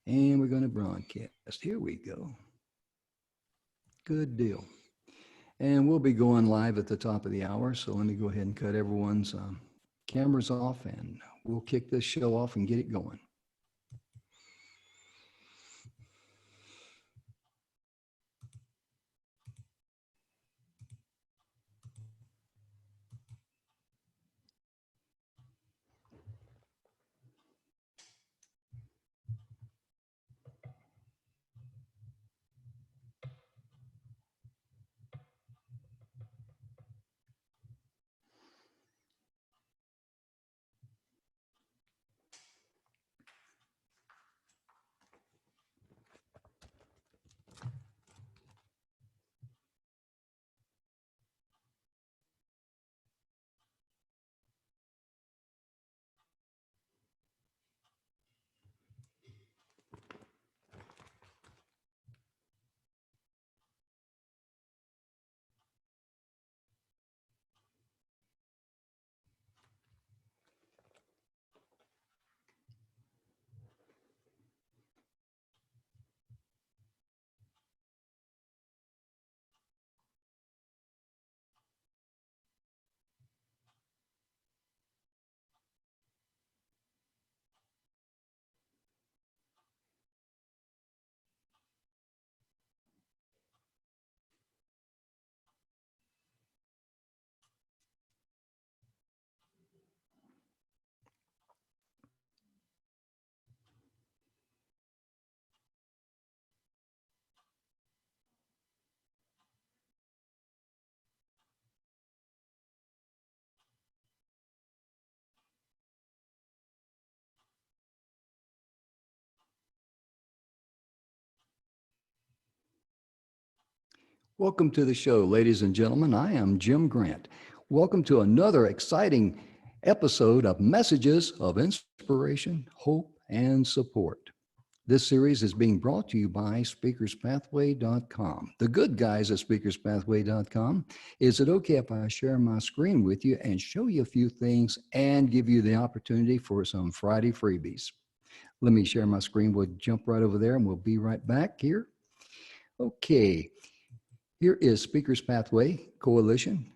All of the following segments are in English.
And we're going to broadcast. Here we go. Good deal. And we'll be going live at the top of the hour. So let me go ahead and cut everyone's cameras off and we'll kick this show off and get it going. Welcome to the show, ladies and gentlemen. I am Jim Grant. Welcome to another exciting episode of Messages of Inspiration, Hope, and Support. This series is being brought to you by SpeakersPathway.com. The good guys at SpeakersPathway.com. Is it okay if I share my screen with you and show you a few things and give you the opportunity for some Friday freebies? Let me share my screen. We'll jump right over there and we'll be right back here. Okay. Here is Speakers Pathway Coalition.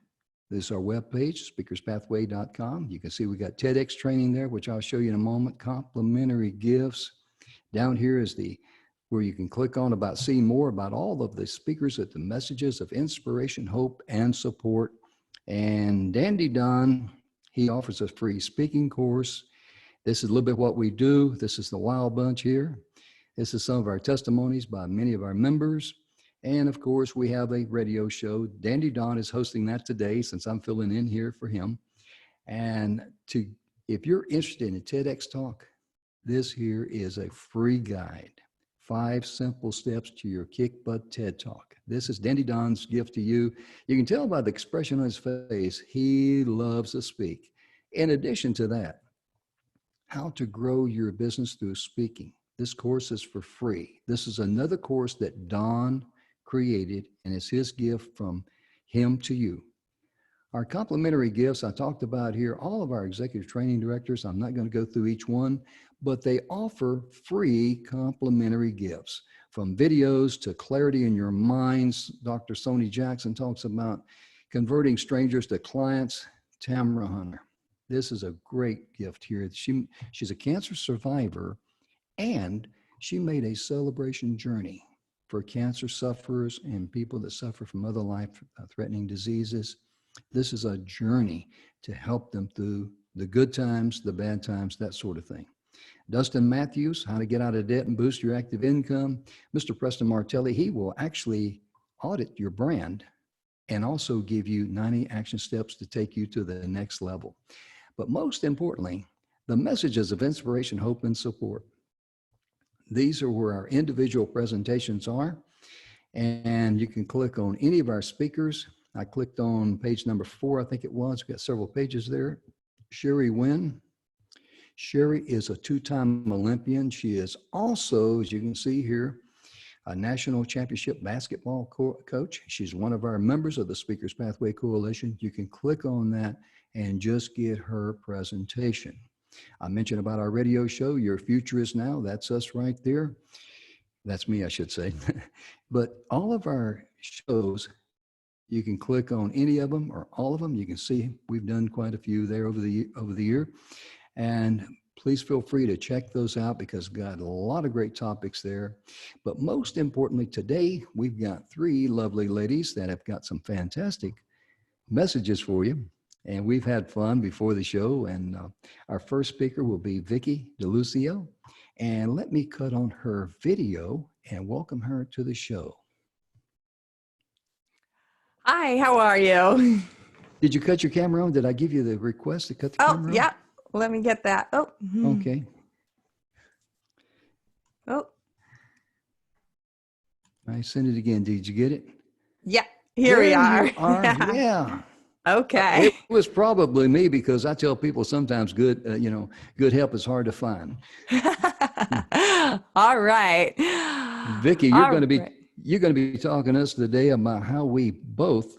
This is our webpage, speakerspathway.com. You can see we got TEDx training there, which I'll show you in a moment, complimentary gifts. Down here is where you can click on about seeing more about all of the speakers at the messages of inspiration, hope, and support. And Dandy Don, he offers a free speaking course. This is a little bit what we do. This is the Wild Bunch here. This is some of our testimonies by many of our members. And of course, we have a radio show. Dandy Don is hosting that today since I'm filling in here for him. And if you're interested in a TEDx talk, this here is a free guide. 5 simple steps to your kick butt TED talk. This is Dandy Don's gift to you. You can tell by the expression on his face, he loves to speak. In addition to that, how to grow your business through speaking. This course is for free. This is another course that Don created, and it's his gift from him to you. Our complimentary gifts I talked about here, all of our executive training directors, I'm not going to go through each one, but they offer free complimentary gifts, from videos to clarity in your minds. Dr. Sony Jackson talks about converting strangers to clients. Tamara Hunter, this is a great gift here. She's a cancer survivor, and she made a celebration journey for cancer sufferers and people that suffer from other life-threatening diseases. This is a journey to help them through the good times, the bad times, that sort of thing. Dustin Matthews, How to Get Out of Debt and Boost Your Active Income. Mr. Preston Martelli, he will actually audit your brand and also give you 90 action steps to take you to the next level. But most importantly, the messages of inspiration, hope, and support. These are where our individual presentations are, and you can click on any of our speakers. I clicked on page number 4, I think it was. We've got several pages there. Sherry Wynn. Sherry is a 2-time Olympian. She is also, as you can see here, a national championship basketball coach. She's one of our members of the Speakers Pathway Coalition. You can click on that and just get her presentation. I mentioned about our radio show, Your Future is Now. That's us right there. That's me, I should say. But all of our shows, you can click on any of them or all of them. You can see we've done quite a few there over the year. And please feel free to check those out because we've got a lot of great topics there. But most importantly, today we've got three lovely ladies that have got some fantastic messages for you. And we've had fun before the show. And our first speaker will be Vicki DeLucio. And let me cut on her video and welcome her to the show. Hi, how are you? Did you cut your camera on? Did I give you the request to cut the camera on? Yeah. Let me get that. Oh. Okay. Oh. I sent it again. Did you get it? Yeah. Here we are. Yeah. Okay. It was probably me because I tell people sometimes good help is hard to find. All right. Vicki, you're going to be talking to us today about how we both,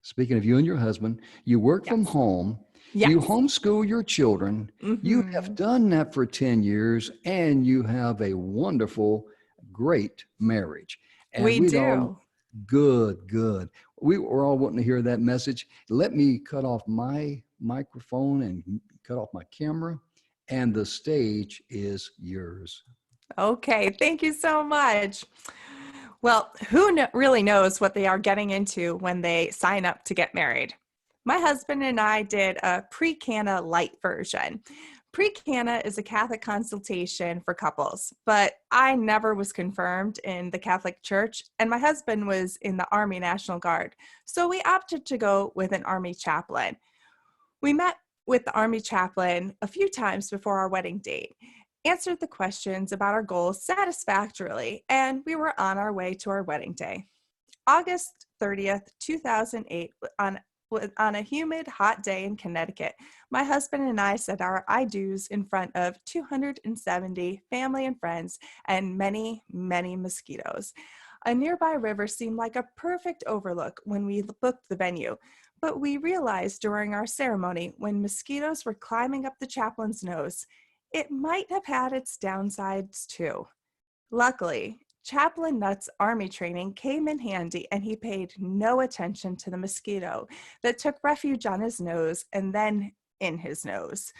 speaking of you and your husband, you work from home. Yes. You homeschool your children. Mm-hmm. You have done that for 10 years and you have a wonderful, great marriage. And we do. Good. We were all wanting to hear that message. Let me cut off my microphone and cut off my camera, and the stage is yours. Okay, thank you so much. Well, who really knows what they are getting into when they sign up to get married? My husband and I did a pre-Cana light version. Pre-Cana is a Catholic consultation for couples, but I never was confirmed in the Catholic Church, and my husband was in the Army National Guard, so we opted to go with an Army chaplain. We met with the Army chaplain a few times before our wedding date, answered the questions about our goals satisfactorily, and we were on our way to our wedding day. August 30th, 2008, on a humid, hot day in Connecticut, my husband and I said our I do's in front of 270 family and friends and many, many mosquitoes. A nearby river seemed like a perfect overlook when we booked the venue, but we realized during our ceremony when mosquitoes were climbing up the chaplain's nose, it might have had its downsides too. Luckily, Chaplain Nutt's Army training came in handy and he paid no attention to the mosquito that took refuge on his nose and then in his nose.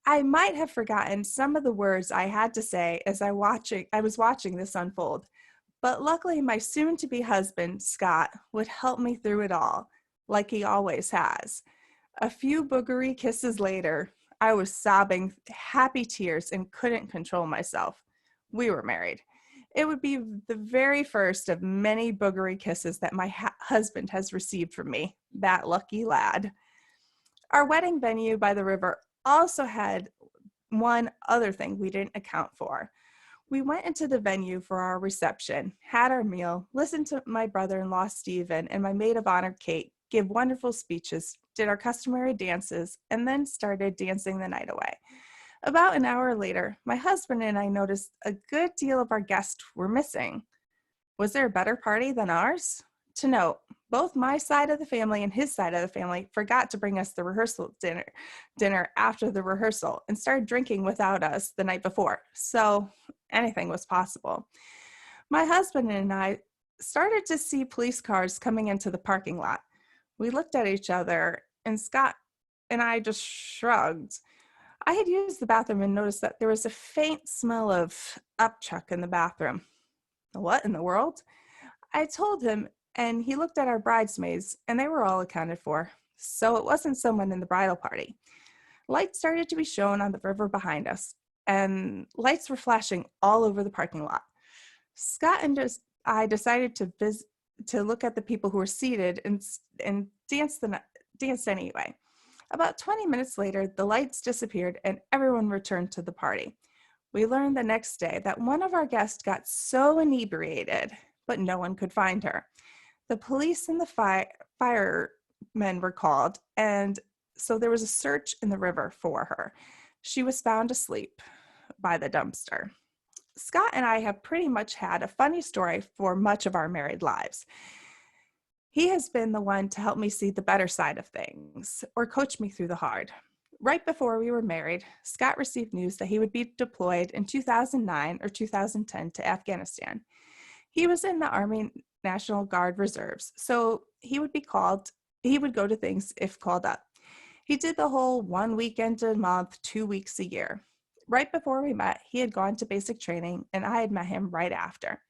I might have forgotten some of the words I had to say as I was watching this unfold, but luckily my soon-to-be husband, Scott, would help me through it all, like he always has. A few boogery kisses later, I was sobbing happy tears and couldn't control myself. We were married. It would be the very first of many boogery kisses that my husband has received from me, that lucky lad. Our wedding venue by the river also had one other thing we didn't account for. We went into the venue for our reception, had our meal, listened to my brother-in-law Stephen and my maid of honor Kate give wonderful speeches, did our customary dances, and then started dancing the night away. About an hour later, my husband and I noticed a good deal of our guests were missing. Was there a better party than ours? To note, both my side of the family and his side of the family forgot to bring us the rehearsal dinner after the rehearsal and started drinking without us the night before, so anything was possible. My husband and I started to see police cars coming into the parking lot. We looked at each other, and Scott and I just shrugged. I had used the bathroom and noticed that there was a faint smell of upchuck in the bathroom. What in the world? I told him, and he looked at our bridesmaids, and they were all accounted for. So it wasn't someone in the bridal party. Lights started to be shown on the river behind us, and lights were flashing all over the parking lot. Scott and I decided to look at the people who were seated and danced anyway. About 20 minutes later, the lights disappeared and everyone returned to the party. We learned the next day that one of our guests got so inebriated, but no one could find her. The police and the firemen were called, and so there was a search in the river for her. She was found asleep by the dumpster. Scott and I have pretty much had a funny story for much of our married lives. He has been the one to help me see the better side of things or coach me through the hard. Right before we were married, Scott received news that he would be deployed in 2009 or 2010 to Afghanistan. He was in the Army National Guard Reserves, so he would go to things if called up. He did the whole 1 weekend a month, 2 weeks a year. Right before we met, he had gone to basic training, and I had met him right after.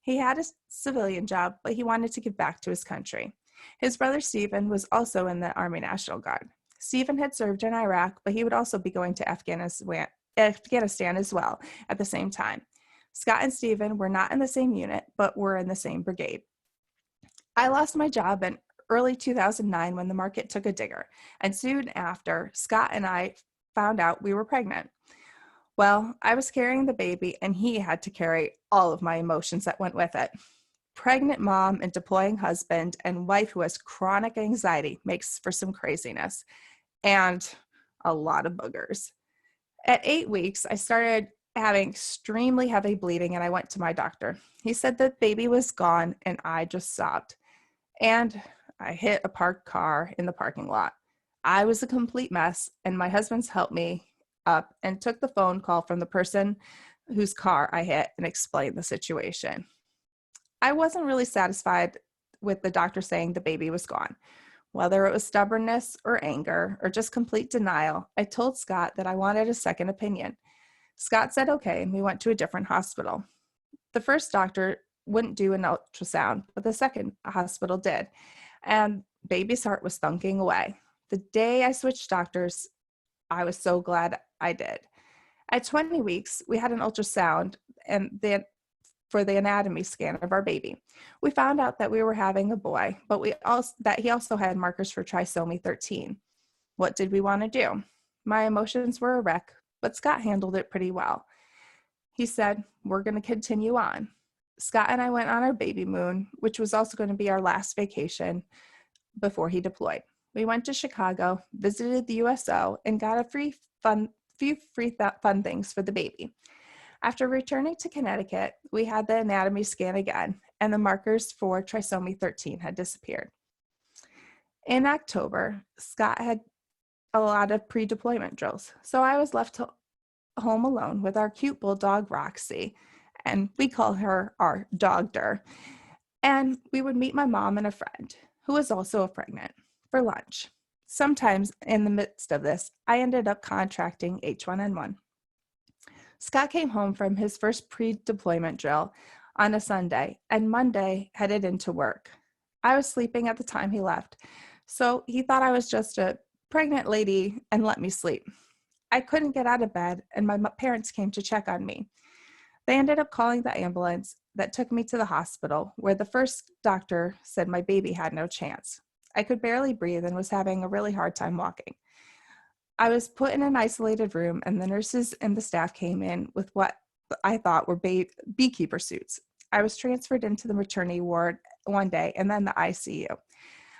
He had a civilian job, but he wanted to give back to his country. His brother Stephen was also in the Army National Guard. Stephen had served in Iraq, but he would also be going to Afghanistan as well at the same time. Scott and Stephen were not in the same unit, but were in the same brigade. I lost my job in early 2009 when the market took a digger, and soon after, Scott and I found out we were pregnant. Well, I was carrying the baby, and he had to carry all of my emotions that went with it. Pregnant mom and deploying husband and wife who has chronic anxiety makes for some craziness and a lot of boogers. At 8 weeks, I started having extremely heavy bleeding, and I went to my doctor. He said the baby was gone, and I just sobbed. And I hit a parked car in the parking lot. I was a complete mess, and my husband's helped me up and took the phone call from the person whose car I hit and explained the situation. I wasn't really satisfied with the doctor saying the baby was gone. Whether it was stubbornness or anger or just complete denial, I told Scott that I wanted a second opinion. Scott said okay, and we went to a different hospital. The first doctor wouldn't do an ultrasound, but the second hospital did, and baby's heart was thunking away. The day I switched doctors, I was so glad I did. At 20 weeks, we had an ultrasound and for the anatomy scan of our baby. We found out that we were having a boy, but that he also had markers for trisomy 13. What did we want to do? My emotions were a wreck, but Scott handled it pretty well. He said, "We're going to continue on." Scott and I went on our baby moon, which was also going to be our last vacation before he deployed. We went to Chicago, visited the USO, and got a few free fun things for the baby. After returning to Connecticut, we had the anatomy scan again, and the markers for trisomy 13 had disappeared. In October, Scott had a lot of pre-deployment drills, so I was left home alone with our cute bulldog, Roxy, and we call her our dogder. And we would meet my mom and a friend, who was also pregnant, for lunch. Sometimes in the midst of this, I ended up contracting H1N1. Scott came home from his first pre-deployment drill on a Sunday, and Monday headed into work. I was sleeping at the time he left, so he thought I was just a pregnant lady and let me sleep. I couldn't get out of bed, and my parents came to check on me. They ended up calling the ambulance that took me to the hospital, where the first doctor said my baby had no chance. I could barely breathe and was having a really hard time walking. I was put in an isolated room, and the nurses and the staff came in with what I thought were beekeeper suits. I was transferred into the maternity ward one day and then the ICU.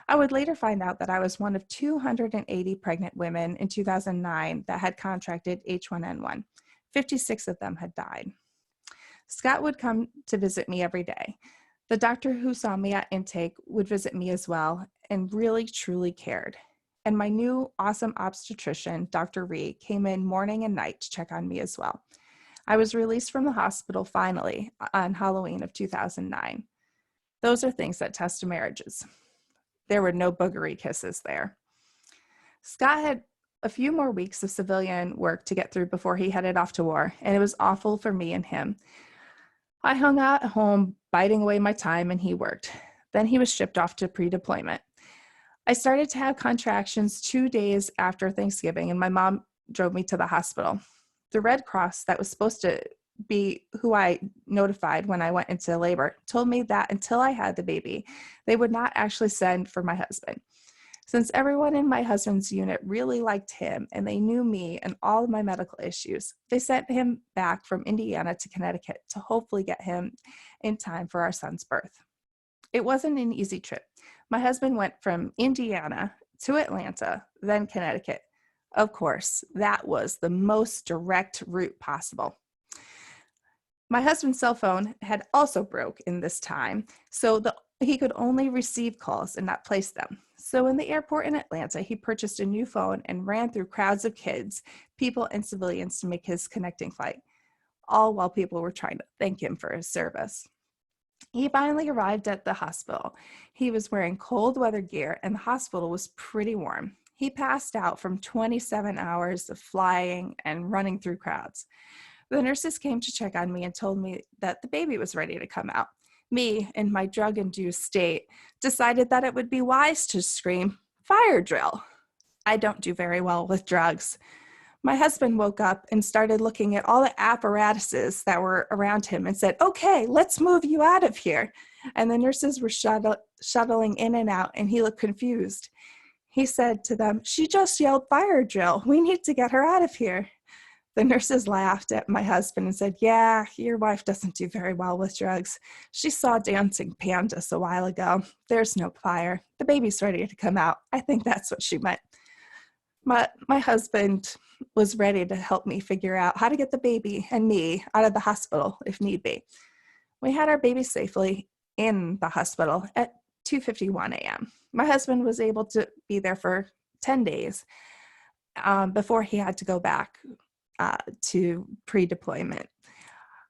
I would later find out that I was one of 280 pregnant women in 2009 that had contracted H1N1. 56 of them had died. Scott would come to visit me every day. The doctor who saw me at intake would visit me as well and really, truly cared. And my new awesome obstetrician, Dr. Ree, came in morning and night to check on me as well. I was released from the hospital finally on Halloween of 2009. Those are things that test marriages. There were no boogery kisses there. Scott had a few more weeks of civilian work to get through before he headed off to war, and it was awful for me and him. I hung out at home, biting away my time, and he worked. Then he was shipped off to pre-deployment. I started to have contractions 2 days after Thanksgiving, and my mom drove me to the hospital. The Red Cross, that was supposed to be who I notified when I went into labor, told me that until I had the baby, they would not actually send for my husband. Since everyone in my husband's unit really liked him and they knew me and all of my medical issues, they sent him back from Indiana to Connecticut to hopefully get him in time for our son's birth. It wasn't an easy trip. My husband went from Indiana to Atlanta, then Connecticut. Of course, that was the most direct route possible. My husband's cell phone had also broke in this time, so the he could only receive calls and not place them. So in the airport in Atlanta, he purchased a new phone and ran through crowds of kids, people, and civilians to make his connecting flight, all while people were trying to thank him for his service. He finally arrived at the hospital. He was wearing cold weather gear, and the hospital was pretty warm. He passed out from 27 hours of flying and running through crowds. The nurses came to check on me and told me that the baby was ready to come out. Me, in my drug-induced state, decided that it would be wise to scream, "Fire drill!" I don't do very well with drugs. My husband woke up and started looking at all the apparatuses that were around him and said, "Okay, let's move you out of here." And the nurses were shuttling in and out, and he looked confused. He said to them, "She just yelled fire drill. We need to get her out of here." The nurses laughed at my husband and said, "Yeah, your wife doesn't do very well with drugs. She saw Dancing Pandas a while ago. There's no fire. The baby's ready to come out. I think that's what she meant." My husband was ready to help me figure out how to get the baby and me out of the hospital if need be. We had our baby safely in the hospital at 2:51 a.m. My husband was able to be there for 10 days before he had to go back to pre-deployment.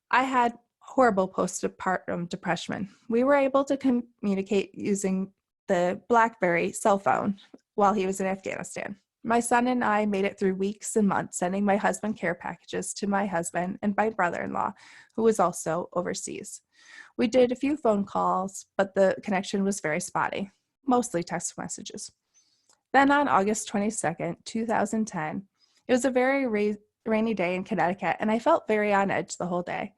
I had horrible postpartum depression. We were able to communicate using the BlackBerry cell phone while he was in Afghanistan. My son and I made it through weeks and months sending my husband care packages to my husband and my brother-in-law, who was also overseas. We did a few phone calls, but the connection was very spotty, mostly text messages. Then on August 22nd, 2010, it was a very rainy day in Connecticut, and I felt very on edge the whole day.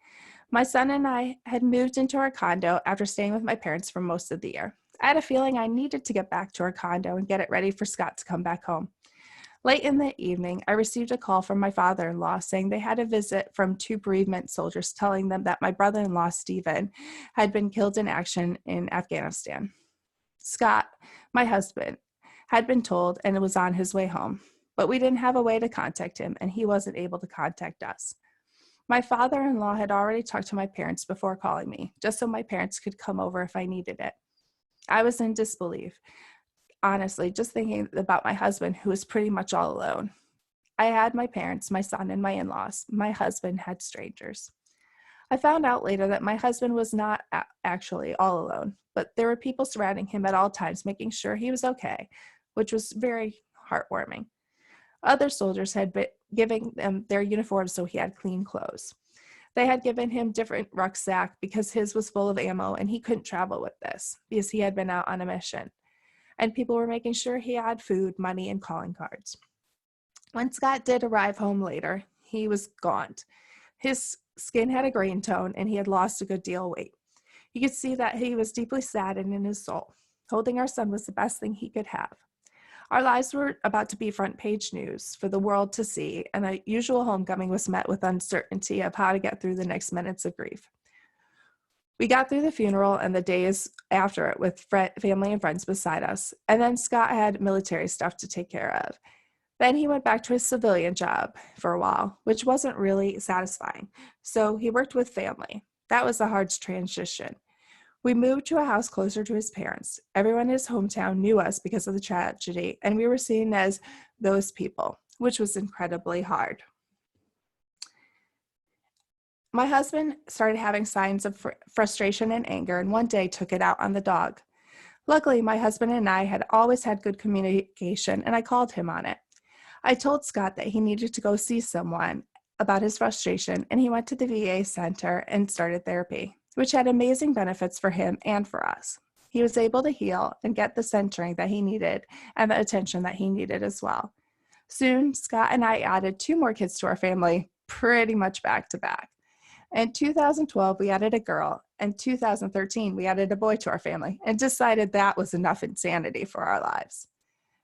My son and I had moved into our condo after staying with my parents for most of the year. I had a feeling I needed to get back to our condo and get it ready for Scott to come back home. Late in the evening, I received a call from my father-in-law saying they had a visit from 2 bereavement soldiers telling them that my brother-in-law, Stephen, had been killed in action in Afghanistan. Scott, my husband, had been told and was on his way home, but we didn't have a way to contact him, and he wasn't able to contact us. My father-in-law had already talked to my parents before calling me, just so my parents could come over if I needed it. I was in disbelief, honestly, just thinking about my husband, who was pretty much all alone. I had my parents, my son, and my in-laws. My husband had strangers. I found out later that my husband was not actually all alone, but there were people surrounding him at all times, making sure he was okay, which was very heartwarming. Other soldiers had been giving him their uniforms so he had clean clothes. They had given him different rucksack because his was full of ammo and he couldn't travel with this because he had been out on a mission. And people were making sure he had food, money, and calling cards. When Scott did arrive home later, he was gaunt. His skin had a grain tone, and he had lost a good deal of weight. You could see that he was deeply saddened in his soul. Holding our son was the best thing he could have. Our lives were about to be front page news for the world to see, and the usual homecoming was met with uncertainty of how to get through the next minutes of grief. We got through the funeral and the days after it with family and friends beside us, and then Scott had military stuff to take care of. Then he went back to his civilian job for a while, which wasn't really satisfying, so he worked with family. That was a hard transition. We moved to a house closer to his parents. Everyone in his hometown knew us because of the tragedy, and we were seen as those people, which was incredibly hard. My husband started having signs of frustration and anger, and one day took it out on the dog. Luckily, my husband and I had always had good communication, and I called him on it. I told Scott that he needed to go see someone about his frustration, and he went to the VA center and started therapy, which had amazing benefits for him and for us. He was able to heal and get the centering that he needed and the attention that he needed as well. Soon, Scott and I added 2 more kids to our family, pretty much back to back. In 2012, we added a girl. In 2013, we added a boy to our family and decided that was enough insanity for our lives.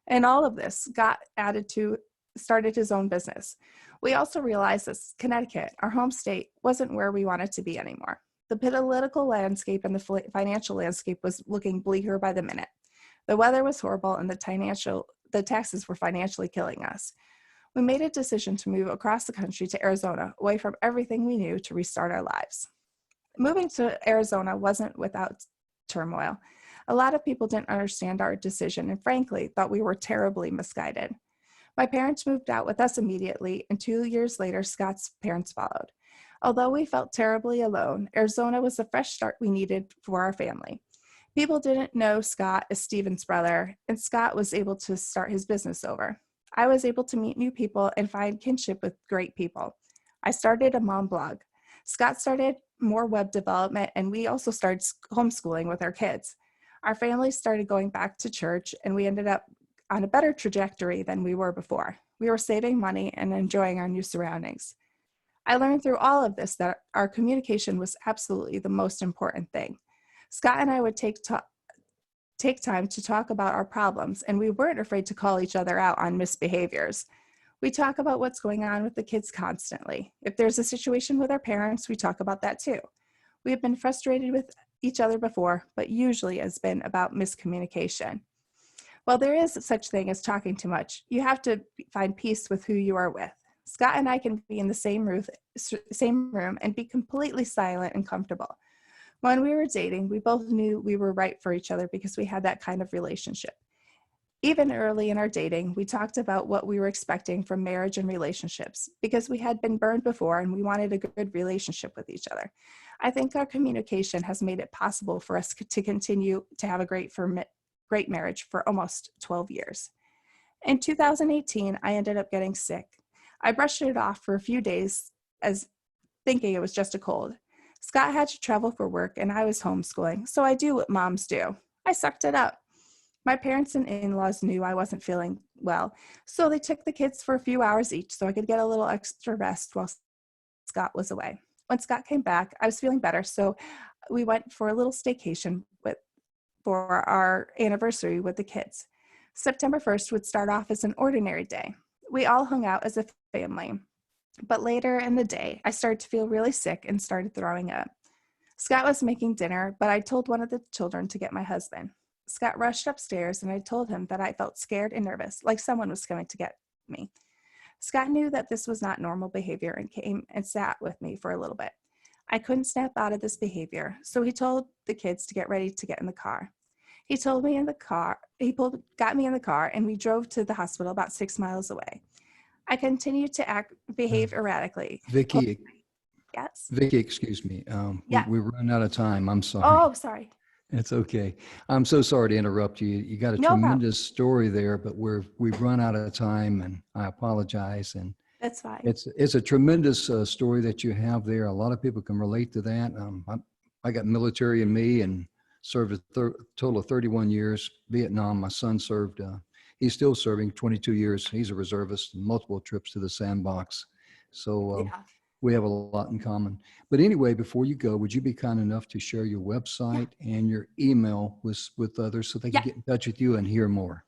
And all of this, Scott started his own business. We also realized that Connecticut, our home state, wasn't where we wanted to be anymore. The political landscape and the financial landscape was looking bleaker by the minute. The weather was horrible and the taxes were financially killing us. We made a decision to move across the country to Arizona, away from everything we knew, to restart our lives. Moving to Arizona wasn't without turmoil. A lot of people didn't understand our decision and frankly thought we were terribly misguided. My parents moved out with us immediately, and 2 years later, Scott's parents followed. Although we felt terribly alone, Arizona was the fresh start we needed for our family. People didn't know Scott as Stephen's brother, and Scott was able to start his business over. I was able to meet new people and find kinship with great people. I started a mom blog. Scott started more web development, and we also started homeschooling with our kids. Our family started going back to church, and we ended up on a better trajectory than we were before. We were saving money and enjoying our new surroundings. I learned through all of this that our communication was absolutely the most important thing. Scott and I would take time to talk about our problems, and we weren't afraid to call each other out on misbehaviors. We talk about what's going on with the kids constantly. If there's a situation with our parents, we talk about that too. We have been frustrated with each other before, but usually it's been about miscommunication. While there is such thing as talking too much, you have to find peace with who you are with. Scott and I can be in the same room and be completely silent and comfortable. When we were dating, we both knew we were right for each other because we had that kind of relationship. Even early in our dating, we talked about what we were expecting from marriage and relationships because we had been burned before and we wanted a good relationship with each other. I think our communication has made it possible for us to continue to have a great marriage for almost 12 years. In 2018, I ended up getting sick. I brushed it off for a few days as thinking it was just a cold. Scott had to travel for work and I was homeschooling, so I do what moms do. I sucked it up. My parents and in-laws knew I wasn't feeling well, so they took the kids for a few hours each so I could get a little extra rest while Scott was away. When Scott came back, I was feeling better, so we went for a little staycation for our anniversary with the kids. September 1st would start off as an ordinary day. We all hung out as a family. But later in the day, I started to feel really sick and started throwing up. Scott was making dinner, but I told one of the children to get my husband. Scott rushed upstairs and I told him that I felt scared and nervous, like someone was coming to get me. Scott knew that this was not normal behavior and came and sat with me for a little bit. I couldn't snap out of this behavior, so he told the kids to get ready to get in the car. He got me in the car and we drove to the hospital about 6 miles away. I continued to behave erratically. Vicki, Yes. Vicki, excuse me. Yeah. We run out of time. I'm sorry. Oh, sorry. It's okay. I'm so sorry to interrupt you. You got a No problem. tremendous story there, but we've run out of time, and I apologize. And That's fine. it's a tremendous story that you have there. A lot of people can relate to that. I got military in me and served a total of 31 years. Vietnam. My son served. He's still serving 22 years. He's a reservist, multiple trips to the sandbox. So Yeah. we have a lot in common. But anyway, before you go, would you be kind enough to share your website and your email with others so they can get in touch with you and hear more?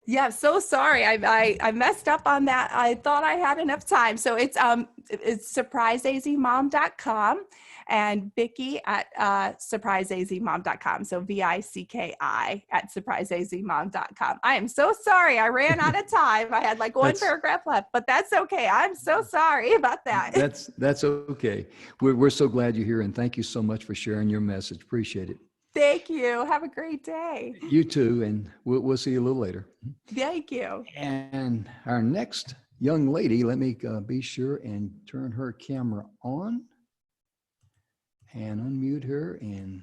Yeah, so sorry. I messed up on that. I thought I had enough time. So it's surpriseazmom.com and Vicki at surpriseazmom.com. So VICKI at surpriseazmom.com. I am so sorry. I ran out of time. I had like one paragraph left, but that's okay. I'm so sorry about that. That's okay. We're so glad you're here, and thank you so much for sharing your message. Appreciate it. Thank you. Have a great day. You too, and we'll see you a little later. Thank you. And our next young lady, let me be sure and turn her camera on and unmute her. And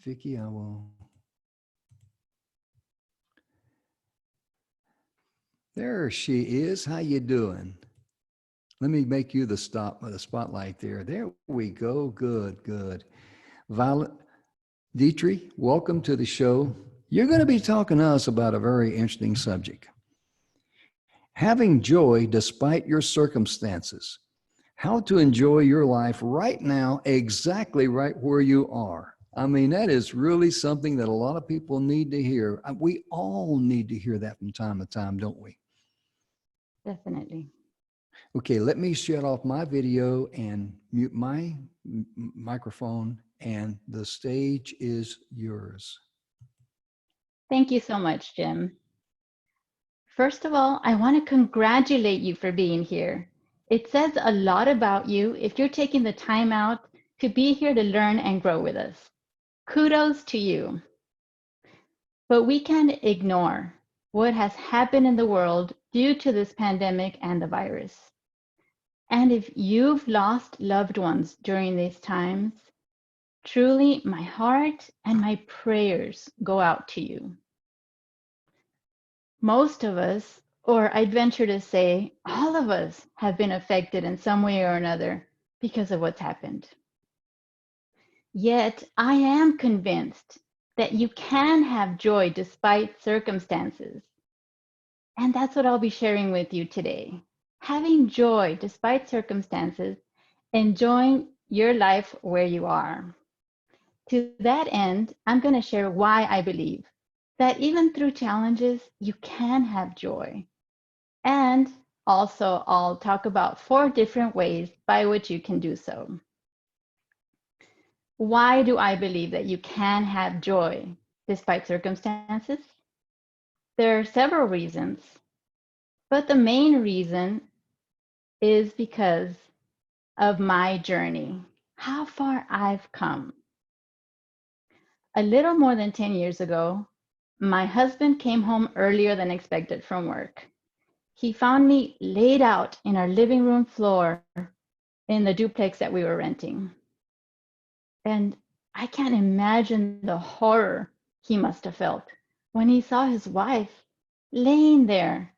Vicki, I will. There she is. How you doing? Let me make you the spotlight there. There we go. Good. Violet Dietrich, welcome to the show. You're going to be talking to us about a very interesting subject. Having joy despite your circumstances. How to enjoy your life right now, exactly right where you are. I mean, that is really something that a lot of people need to hear. We all need to hear that from time to time, don't we? Definitely. Okay, let me shut off my video and mute my microphone, and the stage is yours. Thank you so much, Jim. First of all, I want to congratulate you for being here. It says a lot about you if you're taking the time out to be here to learn and grow with us. Kudos to you. But we can't ignore what has happened in the world due to this pandemic and the virus. And if you've lost loved ones during these times, truly my heart and my prayers go out to you. Most of us, or I'd venture to say all of us, have been affected in some way or another because of what's happened. Yet I am convinced that you can have joy despite circumstances. And that's what I'll be sharing with you today. Having joy despite circumstances, enjoying your life where you are. To that end, I'm going to share why I believe that even through challenges, you can have joy. And also, I'll talk about 4 different ways by which you can do so. Why do I believe that you can have joy despite circumstances? There are several reasons, but the main reason is because of my journey, how far I've come. A little more than 10 years ago, my husband came home earlier than expected from work. He found me laid out in our living room floor in the duplex that we were renting. And I can't imagine the horror he must have felt when he saw his wife laying there.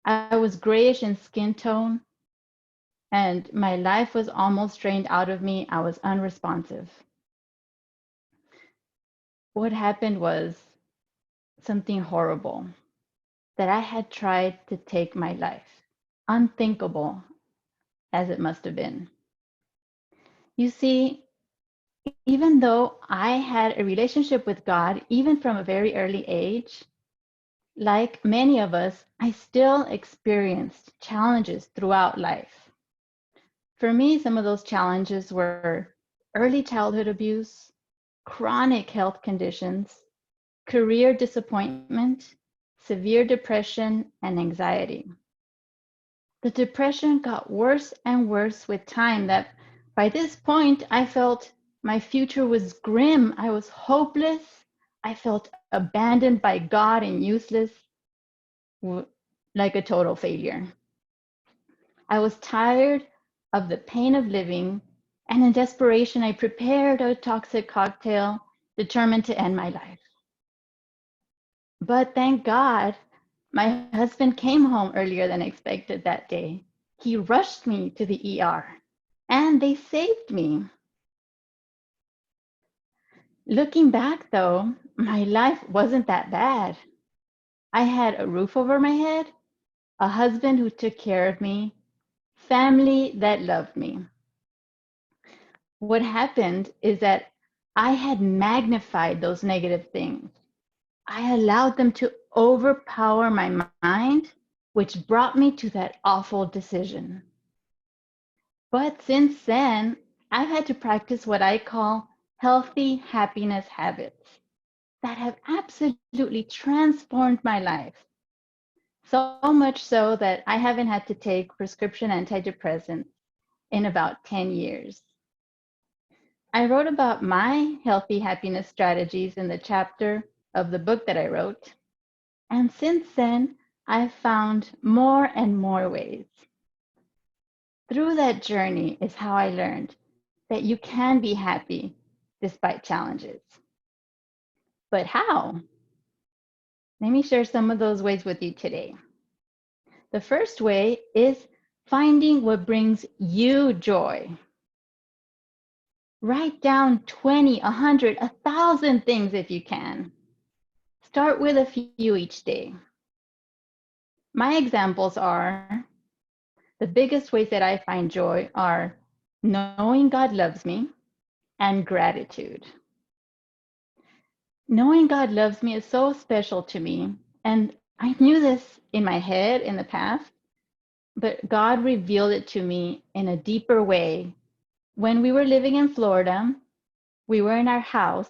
I was grayish in skin tone, and my life was almost drained out of me. I was unresponsive. What happened was something horrible, that I had tried to take my life, unthinkable as it must have been. You see, even though I had a relationship with God, even from a very early age, like many of us, I still experienced challenges throughout life. For me, some of those challenges were early childhood abuse, chronic health conditions, career disappointment, severe depression, and anxiety. The depression got worse and worse with time, that by this point, I felt my future was grim. I was hopeless. I felt abandoned by God and useless, like a total failure. I was tired of the pain of living, and in desperation, I prepared a toxic cocktail, determined to end my life. But thank God, my husband came home earlier than expected that day. He rushed me to the ER, and they saved me. Looking back, though, my life wasn't that bad. I had a roof over my head, a husband who took care of me, family that loved me. What happened is that I had magnified those negative things. I allowed them to overpower my mind, which brought me to that awful decision. But since then, I've had to practice what I call healthy happiness habits that have absolutely transformed my life. So much so that I haven't had to take prescription antidepressants in about 10 years. I wrote about my healthy happiness strategies in the chapter of the book that I wrote. And since then, I've found more and more ways. Through that journey is how I learned that you can be happy despite challenges. But how? Let me share some of those ways with you today. The first way is finding what brings you joy. Write down 20, 100, 1,000 things if you can. Start with a few each day. My examples are, the biggest ways that I find joy are knowing God loves me and gratitude. Knowing God loves me is so special to me, and I knew this in my head in the past, but God revealed it to me in a deeper way. When we were living in Florida, we were in our house,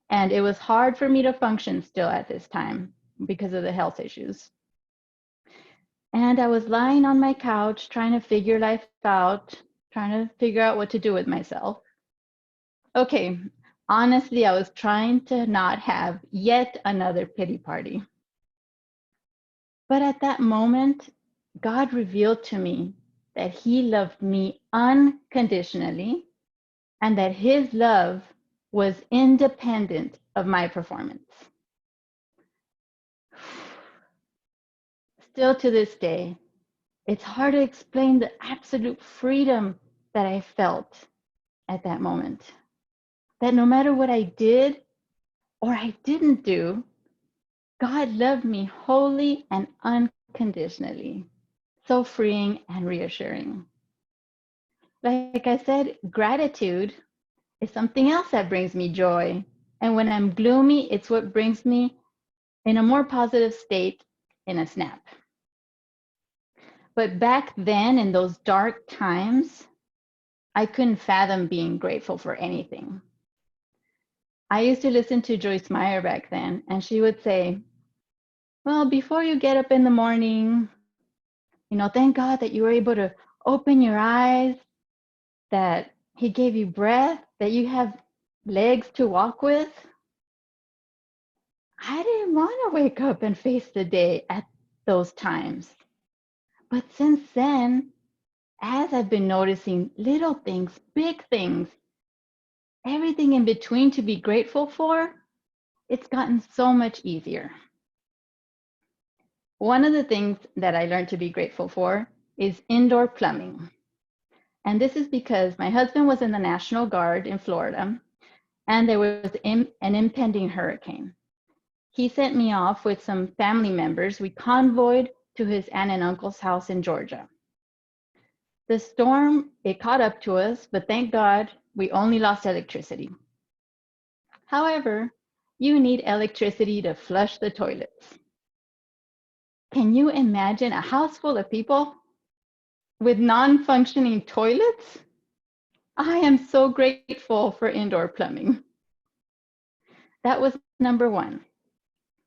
and it was hard for me to function still at this time because of the health issues. And I was lying on my couch trying to figure life out, trying to figure out what to do with myself. Okay, Honestly, I was trying to not have yet another pity party. But at that moment, God revealed to me that He loved me unconditionally and that His love was independent of my performance. Still to this day, it's hard to explain the absolute freedom that I felt at that moment. That no matter what I did or I didn't do, God loved me wholly and unconditionally. So freeing and reassuring. Like I said, gratitude is something else that brings me joy. And when I'm gloomy, it's what brings me in a more positive state in a snap. But back then, in those dark times, I couldn't fathom being grateful for anything. I used to listen to Joyce Meyer back then, and she would say, well, before you get up in the morning, thank God that you were able to open your eyes, that He gave you breath, that you have legs to walk with. I didn't want to wake up and face the day at those times. But since then, as I've been noticing little things, big things, everything in between to be grateful for, it's gotten so much easier. One of the things that I learned to be grateful for is indoor plumbing. And this is because my husband was in the National Guard in Florida, and there was an impending hurricane. He sent me off with some family members. We convoyed to his aunt and uncle's house in Georgia. The storm, it caught up to us, but thank God we only lost electricity. However, you need electricity to flush the toilets. Can you imagine a house full of people with non-functioning toilets? I am so grateful for indoor plumbing. That was number one,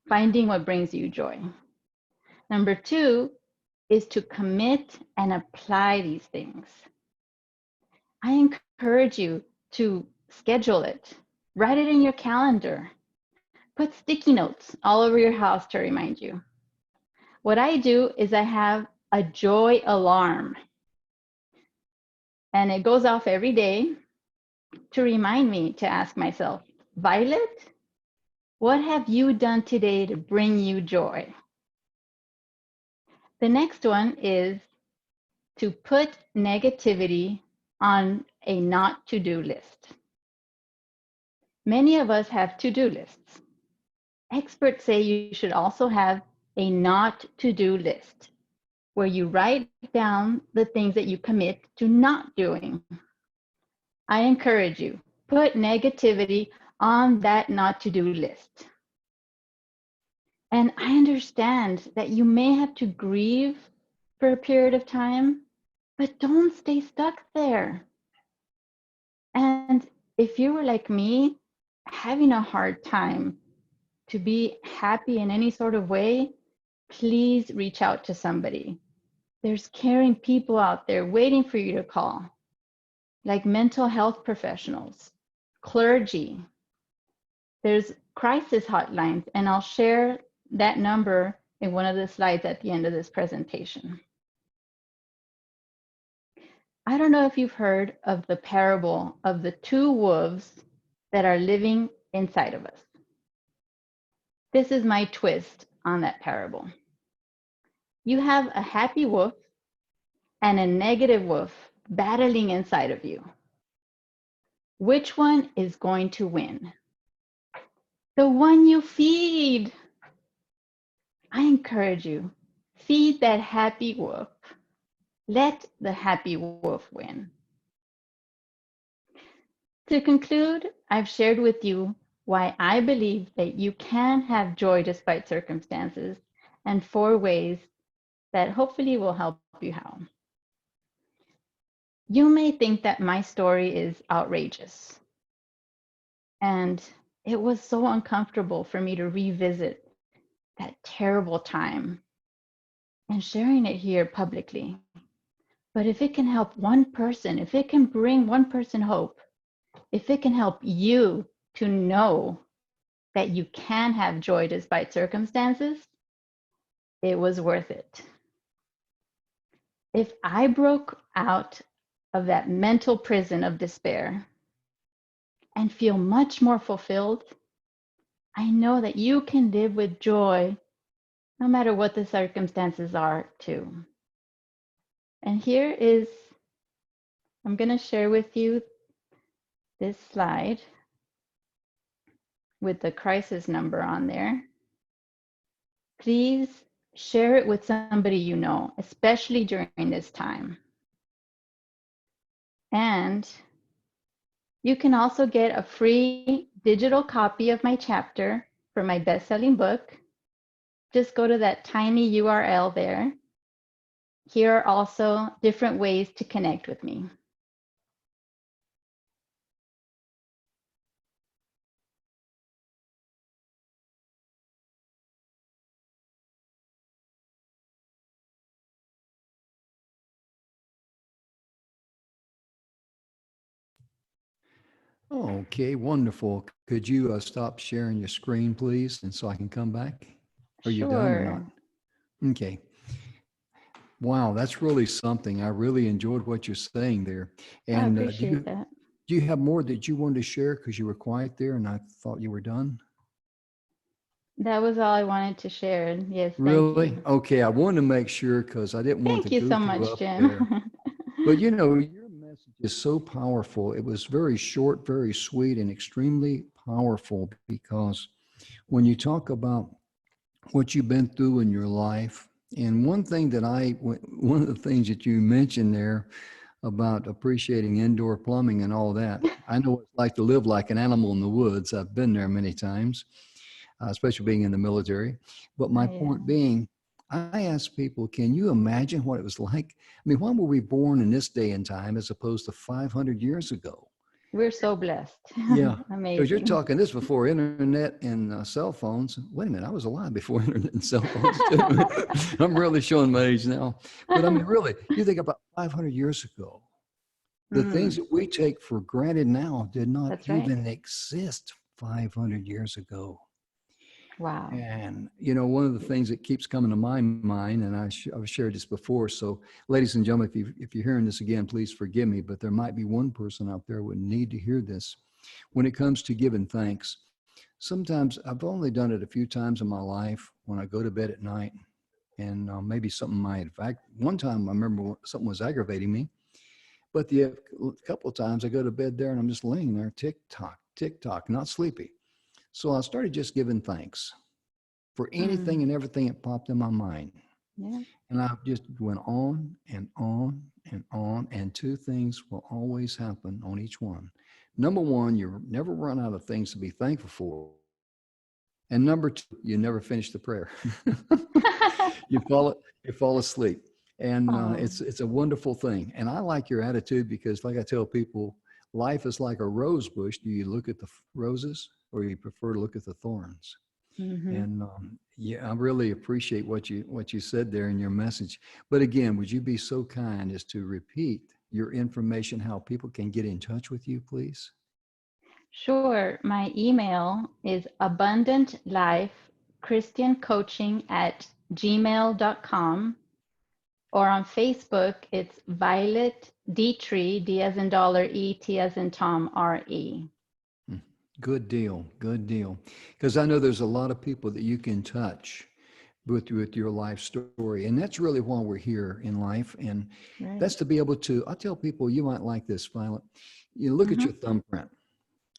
finding what brings you joy. Number two is to commit and apply these things. I encourage you to schedule it, write it in your calendar, put sticky notes all over your house to remind you. What I do is I have a joy alarm, and it goes off every day to remind me to ask myself, Violet, what have you done today to bring you joy? The next one is to put negativity on a not to-do list. Many of us have to-do lists. Experts say you should also have a not to-do list where you write down the things that you commit to not doing. I encourage you, put negativity on that not to-do list. And I understand that you may have to grieve for a period of time, but don't stay stuck there. And if you were like me, having a hard time to be happy in any sort of way, please reach out to somebody. There's caring people out there waiting for you to call, like mental health professionals, clergy. There's crisis hotlines, and I'll share that number in one of the slides at the end of this presentation. I don't know if you've heard of the parable of the two wolves that are living inside of us. This is my twist on that parable. You have a happy wolf and a negative wolf battling inside of you. Which one is going to win? The one you feed. I encourage you, feed that happy wolf. Let the happy wolf win. To conclude, I've shared with you why I believe that you can have joy despite circumstances and 4 ways that hopefully will help you how. You may think that my story is outrageous, and it was so uncomfortable for me to revisit that terrible time and sharing it here publicly. But if it can help one person, if it can bring one person hope, if it can help you to know that you can have joy despite circumstances, it was worth it. If I broke out of that mental prison of despair and feel much more fulfilled, I know that you can live with joy no matter what the circumstances are too. And here is, I'm going to share with you this slide with the crisis number on there. Please share it with somebody you know, especially during this time. And you can also get a free digital copy of my chapter for my best-selling book. Just go to that tiny URL there. Here are also different ways to connect with me. Okay, wonderful. Could you stop sharing your screen, please? And so I can come back? Are you done or not? Sure. Okay. Wow, that's really something. I really enjoyed what you're saying there. I And appreciate that. do you have more that you wanted to share? Because you were quiet there and I thought you were done. That was all I wanted to share. Yes, thank Really? you. Okay, I wanted to make sure because I didn't want to Thank you so goof you much, up Jim. there. But you know, your message is so powerful. It was very short, very sweet, and extremely powerful because when you talk about what you've been through in your life, and one of the things that you mentioned there about appreciating indoor plumbing and all that, I know what it's like to live like an animal in the woods. I've been there many times, especially being in the military. But my point being, I ask people, can you imagine what it was like? I mean, why were we born in this day and time as opposed to 500 years ago? We're so blessed. Yeah, because you're Amazing. talking this before internet and cell phones. Wait a minute, I was alive before internet and cell phones too. I'm really showing my age now. But I mean, really, you think about 500 years ago, the things that we take for granted now did not That's right. even exist 500 years ago. Wow. And, you know, one of the things that keeps coming to my mind, and I've shared this before, so ladies and gentlemen, if you're hearing this again, please forgive me, but there might be one person out there who would need to hear this. When it comes to giving thanks, sometimes I've only done it a few times in my life when I go to bed at night, and maybe something might, in fact, one time I remember something was aggravating me, but a couple of times I go to bed there and I'm just laying there, tick tock, not sleepy. So I started just giving thanks for anything and everything that popped in my mind. Yeah. And I just went on and on and on. And two things will always happen on each one. Number one, you never run out of things to be thankful for. And number two, you never finish the prayer. you fall asleep. And it's a wonderful thing. And I like your attitude because, like I tell people, life is like a rose bush. Do you look at the roses or you prefer to look at the thorns? And yeah, I really appreciate what you said there in your message. But again, would you be so kind as to repeat your information, how people can get in touch with you, please? Sure. My email is abundantlifechristiancoaching@gmail.com, or on Facebook, it's Violet Dietrich, D as in dollar, E, T as in Tom, R-E. Good deal. Good deal. Because I know there's a lot of people that you can touch with your life story. And that's really why we're here in life. And that's to be able to, I tell people, you might like this, Violet. You look at your thumbprint.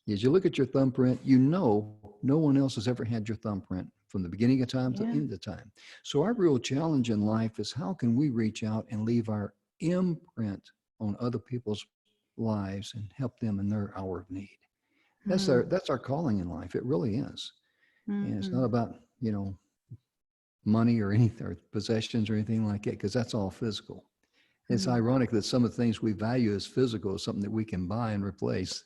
As you look at your thumbprint, you know no one else has ever had your thumbprint from the beginning of time to the end of time. So our real challenge in life is how can we reach out and leave our imprint on other people's lives and help them in their hour of need. That's our calling in life. It really is. And it's not about, you know, money or anything or possessions or anything like that, because that's all physical. It's ironic that some of the things we value as physical is something that we can buy and replace.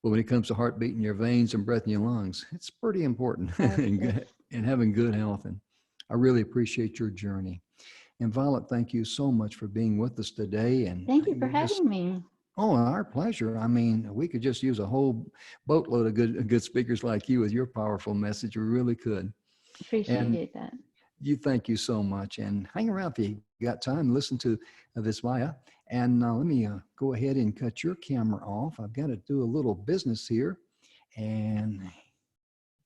But when it comes to heartbeat in your veins and breath in your lungs, it's pretty important and having good health. And I really appreciate your journey. And Violet, thank you so much for being with us today. And thank you for having me. Oh, our pleasure. I mean, we could just use a whole boatload of good speakers like you with your powerful message. We really could. And Appreciate that. thank you so much. And hang around if you got time. Listen to Vismaya. And let me go ahead and cut your camera off. I've got to do a little business here and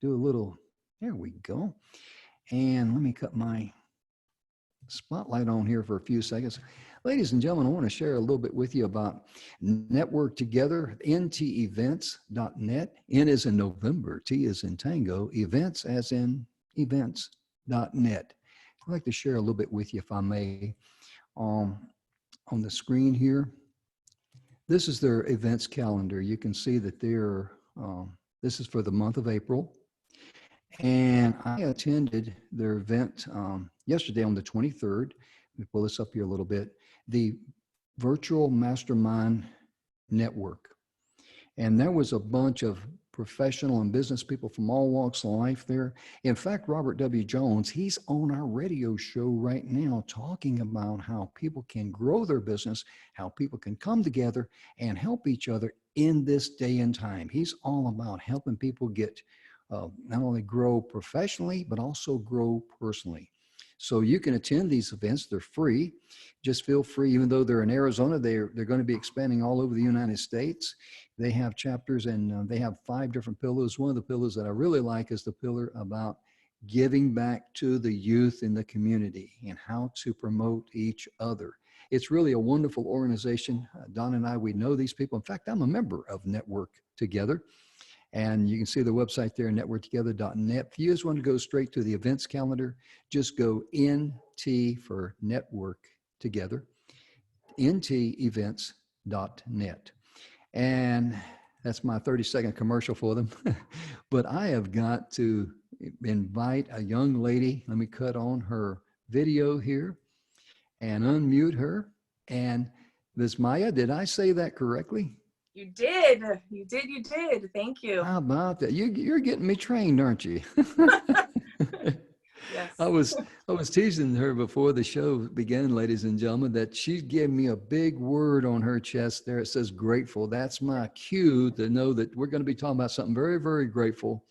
do a little. There we go. And let me cut my spotlight on here for a few seconds. Ladies and gentlemen, I want to share a little bit with you about Network Together, ntevents.net. N is in November, T is in Tango, events as in events.net. I'd like to share a little bit with you, if I may, on the screen here. This is their events calendar. You can see that this is for the month of April. And I attended their event yesterday on the 23rd. Let me pull this up here a little bit. The Virtual Mastermind Network. And there was a bunch of professional and business people from all walks of life there. In fact, Robert W. Jones, he's on our radio show right now talking about how people can grow their business, how people can come together and help each other in this day and time. He's all about helping people get not only grow professionally, but also grow personally. So you can attend these events. They're free. Just feel free, even though they're in Arizona, they're going to be expanding all over the United States. They have chapters and they have 5 different pillars. One of the pillars that I really like is the pillar about giving back to the youth in the community and how to promote each other. It's really a wonderful organization. Don and I, we know these people. In fact, I'm a member of Network Together. And you can see the website there, networktogether.net. If you just want to go straight to the events calendar, just go NT for Network Together, ntevents.net. And that's my 30-second commercial for them. But I have got to invite a young lady. Let me cut on her video here and unmute her. And Vismaya, did I say that correctly? You did. You did. You did. Thank you. How about that? You're getting me trained, aren't you? Yes. I was teasing her before the show began, ladies and gentlemen, that she gave me a big word on her chest there. It says grateful. That's my cue to know that we're going to be talking about something very, very grateful.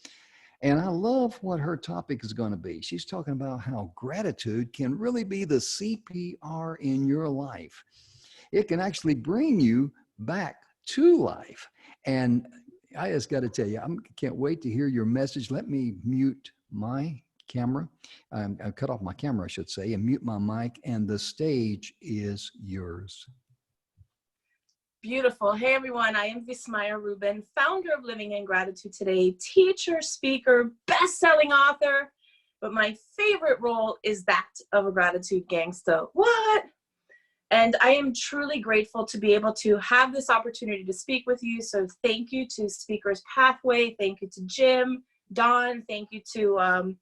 And I love what her topic is going to be. She's talking about how gratitude can really be the CPR in your life. It can actually bring you back to life. And I just got to tell you, I can't wait to hear your message. Let me mute my camera. I cut off my camera, I should say, and mute my mic, and the stage is yours. Beautiful. Hey, everyone. I am Vismaya Rubin, founder of Living in Gratitude Today, teacher, speaker, best-selling author. But my favorite role is that of a gratitude gangster. What? And I am truly grateful to be able to have this opportunity to speak with you. So thank you to Speakers Pathway. Thank you to Jim, Don. Thank you to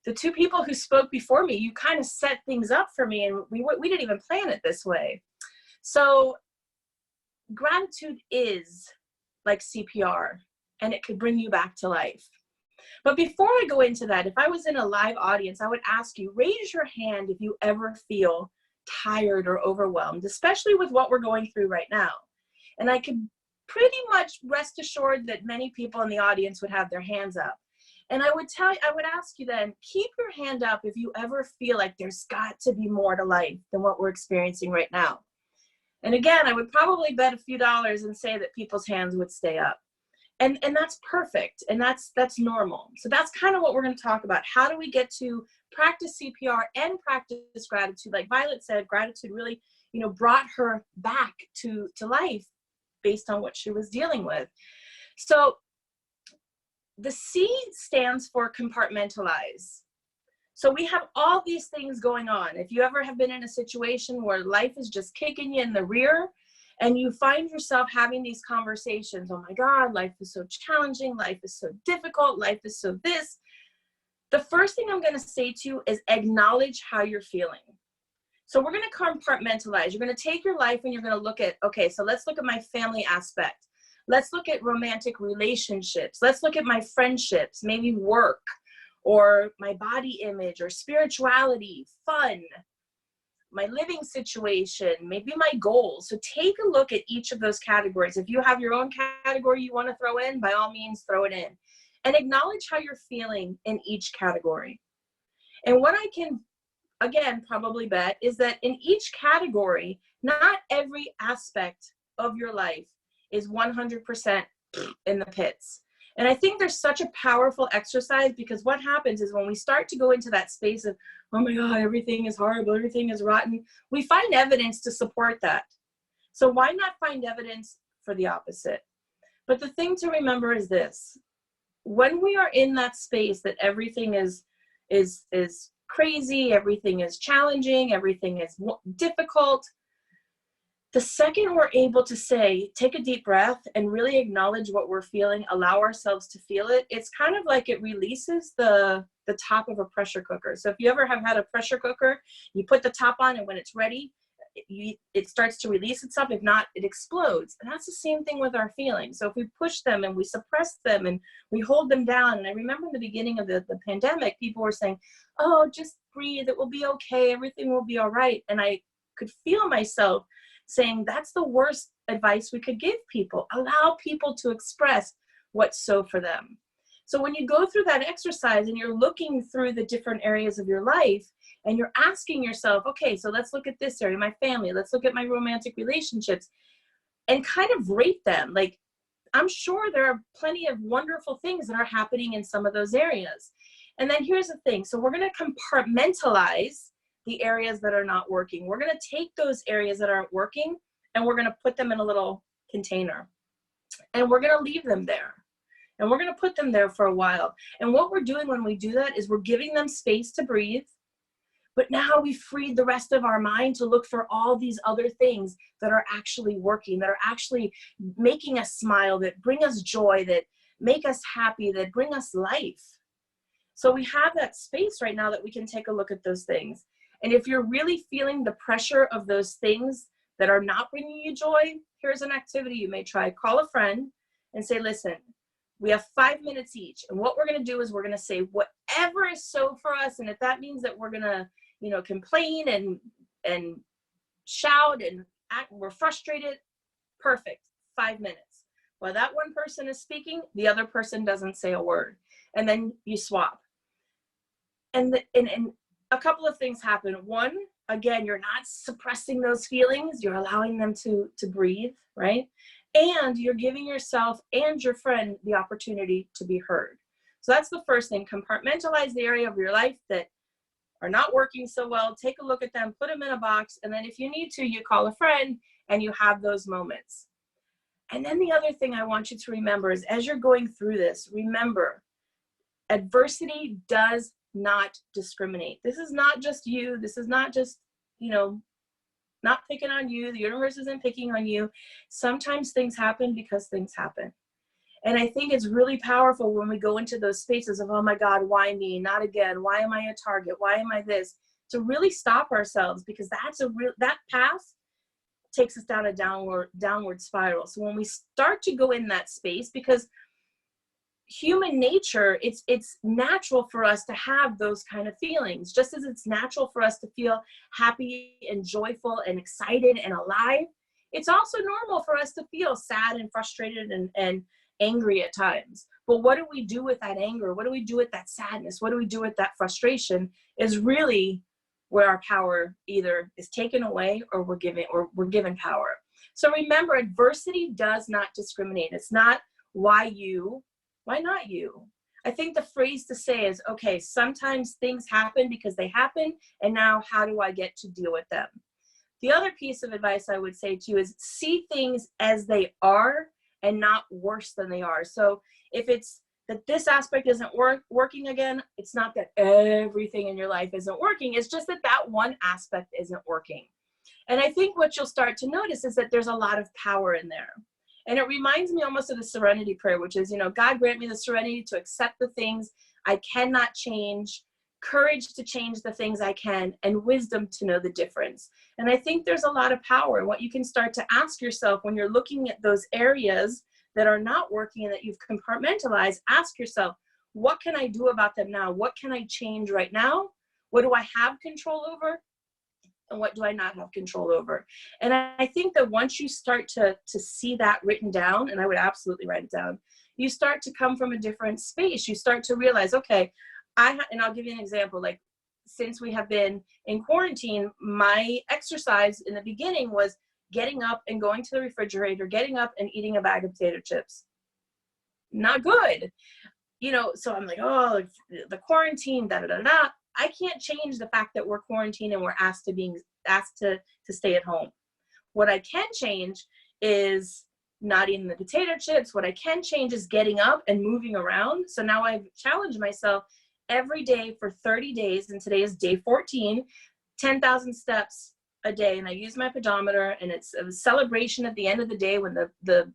the 2 people who spoke before me. You kind of set things up for me, and we didn't even plan it this way. So gratitude is like CPR, and it could bring you back to life. But before I go into that, if I was in a live audience, I would ask you, raise your hand if you ever feel tired or overwhelmed, especially with what we're going through right now. And I could pretty much rest assured that many people in the audience would have their hands up. And I would ask you then, keep your hand up if you ever feel like there's got to be more to life than what we're experiencing right now. And again, I would probably bet a few dollars and say that people's hands would stay up. And that's perfect. And that's normal. So that's kind of what we're going to talk about. How do we get to practice CPR and practice gratitude? Like Violet said, gratitude really, brought her back to life based on what she was dealing with. So the C stands for compartmentalize. So we have all these things going on. If you ever have been in a situation where life is just kicking you in the rear, and you find yourself having these conversations, oh my God, life is so challenging, life is so difficult, life is so this. The first thing I'm going to say to you is acknowledge how you're feeling. So we're going to compartmentalize. You're going to take your life and you're going to look at, okay, so let's look at my family aspect. Let's look at romantic relationships. Let's look at my friendships, maybe work, or my body image, or spirituality, fun. my living situation, maybe my goals. So take a look at each of those categories. If you have your own category you want to throw in, by all means, throw it in. And acknowledge how you're feeling in each category. And what I can, again, probably bet is that in each category, not every aspect of your life is 100% in the pits. And I think there's such a powerful exercise, because what happens is when we start to go into that space of, oh my God, everything is horrible, everything is rotten, we find evidence to support that. So why not find evidence for the opposite? But the thing to remember is this: when we are in that space that everything is crazy, everything is challenging, everything is difficult, the second we're able to say, take a deep breath and really acknowledge what we're feeling, allow ourselves to feel it, it's kind of like it releases the top of a pressure cooker. So if you ever have had a pressure cooker, you put the top on, and when it's ready, it starts to release itself. If not, it explodes. And that's the same thing with our feelings. So if we push them and we suppress them and we hold them down, and I remember in the beginning of the pandemic, people were saying, oh, just breathe, it will be okay, everything will be all right. And I could feel myself saying, that's the worst advice we could give people. Allow people to express what's so for them. So when you go through that exercise and you're looking through the different areas of your life and you're asking yourself, okay, so let's look at this area, my family, let's look at my romantic relationships, and kind of rate them. Like, I'm sure there are plenty of wonderful things that are happening in some of those areas. And then here's the thing. So we're going to compartmentalize the areas that are not working. We're going to take those areas that aren't working and we're going to put them in a little container, and we're going to leave them there, and we're going to put them there for a while. And what we're doing when we do that is we're giving them space to breathe, but now we've freed the rest of our mind to look for all these other things that are actually working, that are actually making us smile, that bring us joy, that make us happy, that bring us life. So we have that space right now that we can take a look at those things. And if you're really feeling the pressure of those things that are not bringing you joy, here's an activity you may try. Call a friend and say, listen, we have 5 minutes each. And what we're going to do is we're going to say whatever is so for us. And if that means that we're going to, complain and shout and act, we're frustrated, perfect. 5 minutes. While that one person is speaking, the other person doesn't say a word. And then you swap. And a couple of things happen. One, again, you're not suppressing those feelings. You're allowing them to breathe, right? And you're giving yourself and your friend the opportunity to be heard. So that's the first thing. Compartmentalize the area of your life that are not working so well. Take a look at them, put them in a box, and then if you need to, you call a friend and you have those moments. And then the other thing I want you to remember is, as you're going through this, remember, adversity does not discriminate. This is not just you. This is not just, not picking on you. The universe isn't picking on you. Sometimes things happen because things happen. And I think it's really powerful when we go into those spaces of, oh my God, why me? Not again. Why am I a target? Why am I this? To really stop ourselves, because that path takes us down a downward spiral. So when we start to go in that space, because human nature, it's natural for us to have those kind of feelings, just as it's natural for us to feel happy and joyful and excited and alive. It's also normal for us to feel sad and frustrated and angry at times. But what do we do with that anger? What do we do with that sadness? What do we do with that frustration is really where our power either is taken away or we're given power. So remember, adversity does not discriminate. It's not why you. Why not you? I think the phrase to say is, okay, sometimes things happen because they happen, and now how do I get to deal with them? The other piece of advice I would say to you is see things as they are and not worse than they are. So if it's that this aspect isn't working again, it's not that everything in your life isn't working. It's just that one aspect isn't working. And I think what you'll start to notice is that there's a lot of power in there. And it reminds me almost of the serenity prayer, which is, God grant me the serenity to accept the things I cannot change, courage to change the things I can, and wisdom to know the difference. And I think there's a lot of power in what you can start to ask yourself when you're looking at those areas that are not working and that you've compartmentalized. Ask yourself, what can I do about them now? What can I change right now? What do I have control over? and what do I not have control over? And I think that once you start to see that written down, and I would absolutely write it down, you start to come from a different space. You start to realize, okay, and I'll give you an example. Like, since we have been in quarantine, my exercise in the beginning was getting up and going to the refrigerator, getting up and eating a bag of potato chips. Not good. You know, so I'm like, oh, the quarantine, da da da da. I can't change the fact that we're quarantined and we're asked to stay at home. What I can change is not eating the potato chips. What I can change is getting up and moving around. So now I've challenged myself every day for 30 days, and today is day 14, 10,000 steps a day. And I use my pedometer, and it's a celebration at the end of the day when the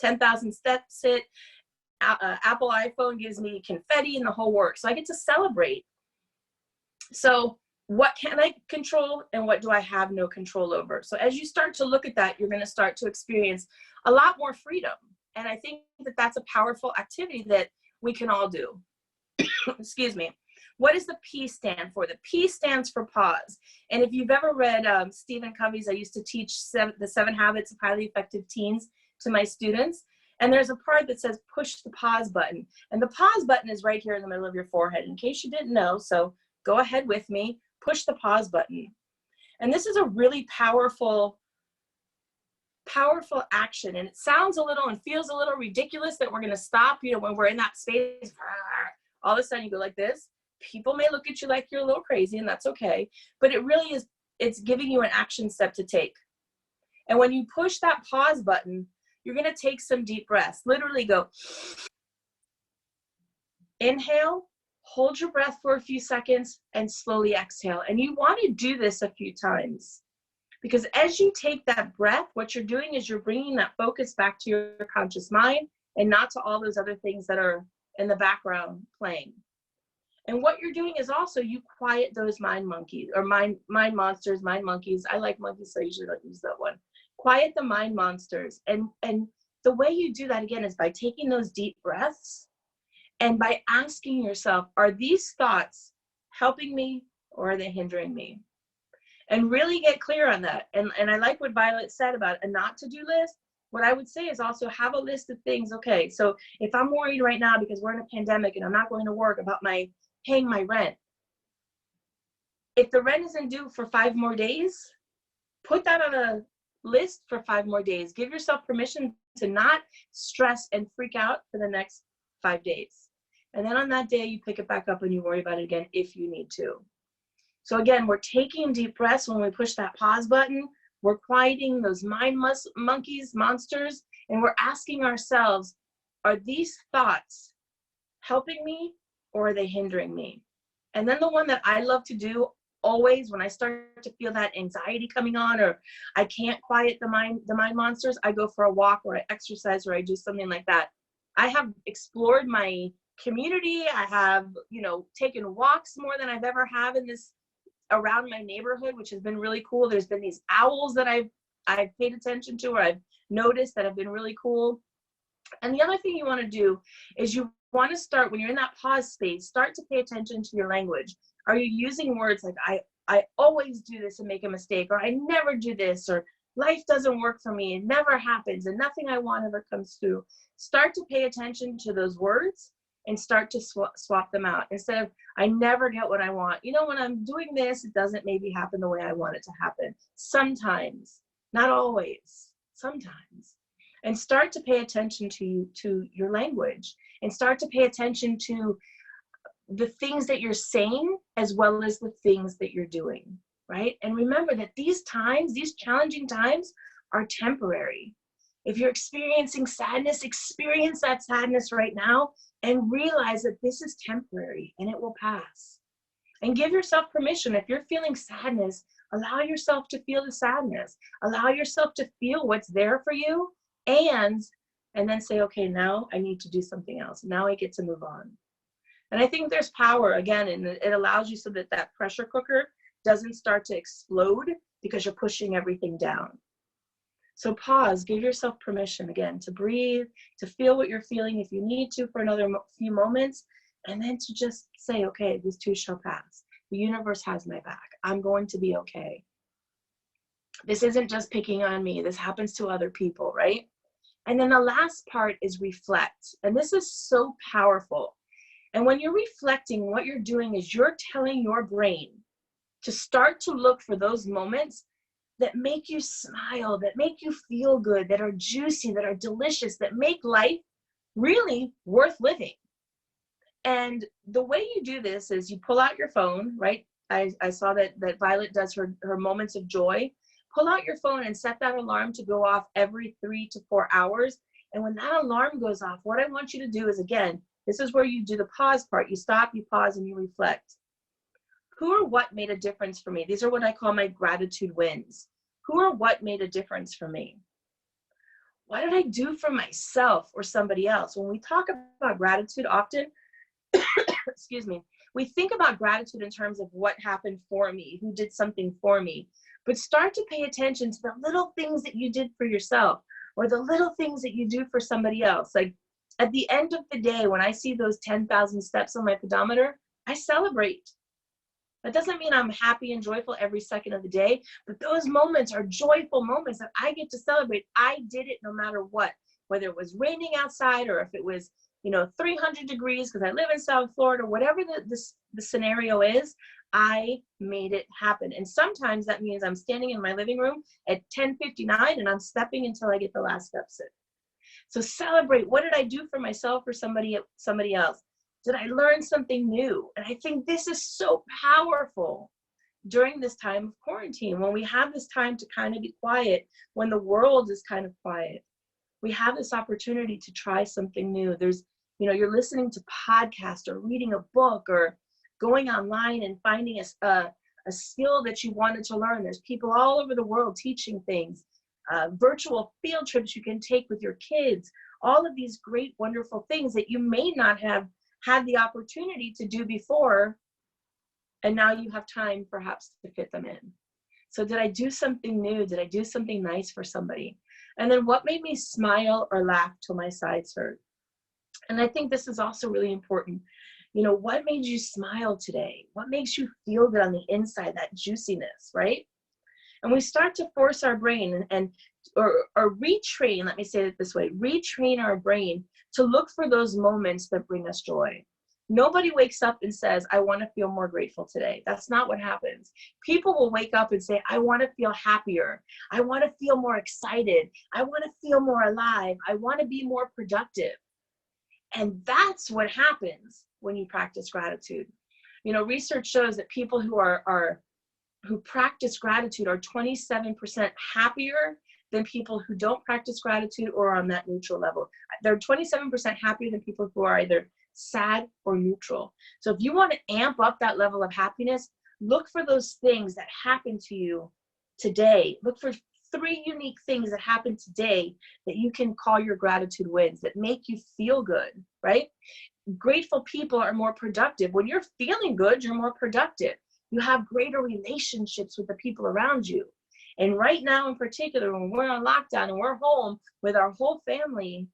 10,000 steps hit. Apple iPhone gives me confetti and the whole works. So I get to celebrate. So what can I control and what do I have no control over? So as you start to look at that, you're going to start to experience a lot more freedom. And I think that that's a powerful activity that we can all do. Excuse me. What does the P stand for? The P stands for pause. And if you've ever read Stephen Covey's, I used to teach the 7 Habits of Highly Effective Teens to my students. And there's a part that says push the pause button. And the pause button is right here in the middle of your forehead, in case you didn't know. So go ahead with me, push the pause button. And this is a really powerful action. And it sounds a little and feels a little ridiculous that we're going to stop, you know, when we're in that space. All of a sudden you go like this. People may look at you like you're a little crazy, and that's okay. But it really is, it's giving you an action step to take. And when you push that pause button, you're going to take some deep breaths. Literally go inhale, hold your breath for a few seconds, and slowly exhale. And you want to do this a few times, because as you take that breath, what you're doing is you're bringing that focus back to your conscious mind and not to all those other things that are in the background playing. And what you're doing is also you quiet those mind monkeys or mind monsters, mind monkeys. I like monkeys, so I usually don't use that one. Quiet the mind monsters. And the way you do that, again, is by taking those deep breaths and by asking yourself, are these thoughts helping me or are they hindering me? And really get clear on that. And I like what Violet said about a not to do list. What I would say is also have a list of things. Okay, so if I'm worried right now because we're in a pandemic and I'm not going to work about paying my rent, if the rent isn't due for 5 more days, put that on a list for 5 more days. Give yourself permission to not stress and freak out for the next 5 days. And then on that day, you pick it back up and you worry about it again if you need to. So again, we're taking deep breaths when we push that pause button. We're quieting those mind monkeys, monsters, and we're asking ourselves, are these thoughts helping me or are they hindering me? And then the one that I love to do always when I start to feel that anxiety coming on or I can't quiet the mind monsters, I go for a walk or I exercise or I do something like that. I have explored my community. I have, taken walks more than I've ever have in this around my neighborhood, which has been really cool. There's been these owls that I've paid attention to or I've noticed that have been really cool. And the other thing you want to do is you want to start, when you're in that pause space, start to pay attention to your language. Are you using words like, I always do this and make a mistake, or I never do this, or life doesn't work for me, it never happens, and nothing I want ever comes through? Start to pay attention to those words and start to swap them out. Instead of, I never get what I want. When I'm doing this, it doesn't maybe happen the way I want it to happen. Sometimes, not always, sometimes. And start to pay attention to your language and start to pay attention to the things that you're saying as well as the things that you're doing, right? And remember that these times, these challenging times are temporary. If you're experiencing sadness, experience that sadness right now and realize that this is temporary and it will pass. And give yourself permission. If you're feeling sadness, allow yourself to feel the sadness. Allow yourself to feel what's there for you and then say, okay, now I need to do something else. Now I get to move on. And I think there's power, again, and it allows you so that that pressure cooker doesn't start to explode because you're pushing everything down. So pause, give yourself permission, again, to breathe, to feel what you're feeling if you need to for another few moments, and then to just say, okay, this too shall pass. The universe has my back. I'm going to be okay. This isn't just picking on me. This happens to other people, right? And then the last part is reflect. And this is so powerful. And when you're reflecting, what you're doing is you're telling your brain to start to look for those moments that make you smile, that make you feel good, that are juicy, that are delicious, that make life really worth living. And the way you do this is you pull out your phone, right? I saw that Violet does her moments of joy. Pull out your phone and set that alarm to go off every 3 to 4 hours. And when that alarm goes off, what I want you to do is, again, this is where you do the pause part. You stop, you pause, and you reflect. Who or what made a difference for me? These are what I call my gratitude wins. Who or what made a difference for me? What did I do for myself or somebody else? When we talk about gratitude often, excuse me, we think about gratitude in terms of what happened for me, who did something for me. But start to pay attention to the little things that you did for yourself or the little things that you do for somebody else. Like at the end of the day, when I see those 10,000 steps on my pedometer, I celebrate. That doesn't mean I'm happy and joyful every second of the day, but those moments are joyful moments that I get to celebrate. I did it no matter what, whether it was raining outside or if it was, 300 degrees because I live in South Florida, whatever the scenario is, I made it happen. And sometimes that means I'm standing in my living room at 10:59 and I'm stepping until I get the last steps in. So celebrate. What did I do for myself or somebody else? Did I learn something new? And I think this is so powerful during this time of quarantine, when we have this time to kind of be quiet, when the world is kind of quiet. We have this opportunity to try something new. There's, you're listening to podcasts or reading a book or going online and finding a skill that you wanted to learn. There's people all over the world teaching things, virtual field trips you can take with your kids, all of these great, wonderful things that you may not have had the opportunity to do before, and now you have time perhaps to fit them in. So did I do something new? Did I do something nice for somebody? And then what made me smile or laugh till my sides hurt? And I think this is also really important. What made you smile today? What makes you feel good on the inside, that juiciness, right? And we start to force our brain or retrain, let me say it this way, retrain our brain to look for those moments that bring us joy. Nobody wakes up and says, I want to feel more grateful today. That's not what happens. People will wake up and say, I want to feel happier. I want to feel more excited. I want to feel more alive. I want to be more productive. And that's what happens when you practice gratitude. Research shows that people who practice gratitude are 27% happier than people who don't practice gratitude or are on that neutral level. They're 27% happier than people who are either sad or neutral. So if you want to amp up that level of happiness, look for those things that happen to you today. Look for 3 unique things that happen today that you can call your gratitude wins, that make you feel good, right? Grateful people are more productive. When you're feeling good, you're more productive. You have greater relationships with the people around you. And right now in particular, when we're on lockdown and we're home with our whole family,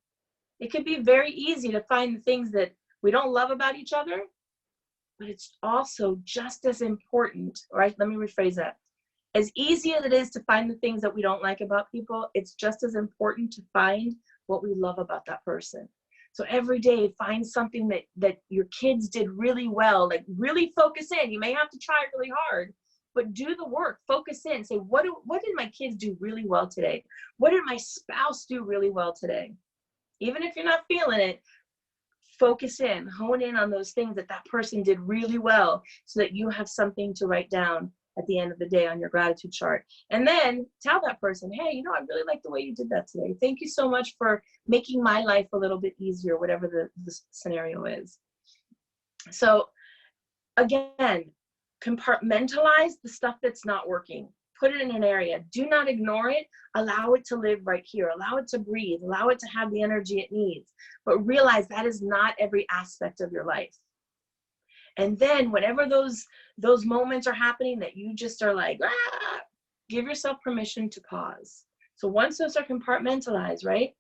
it could be very easy to find the things that we don't love about each other, but it's also just as important, right? Let me rephrase that. As easy as it is to find the things that we don't like about people, it's just as important to find what we love about that person. So every day, find something that your kids did really well, like really focus in. You may have to try really hard, but do the work, focus in, say, what did my kids do really well today? What did my spouse do really well today? Even if you're not feeling it, focus in, hone in on those things that person did really well so that you have something to write down at the end of the day on your gratitude chart. And then tell that person, hey, I really like the way you did that today. Thank you so much for making my life a little bit easier, whatever the scenario is. So again, compartmentalize the stuff that's not working. Put it in an area. Do not ignore it. Allow it to live right here. Allow it to breathe. Allow it to have the energy it needs. But realize that is not every aspect of your life. And then whenever those moments are happening that you just are like, give yourself permission to pause. So once those are compartmentalized, right?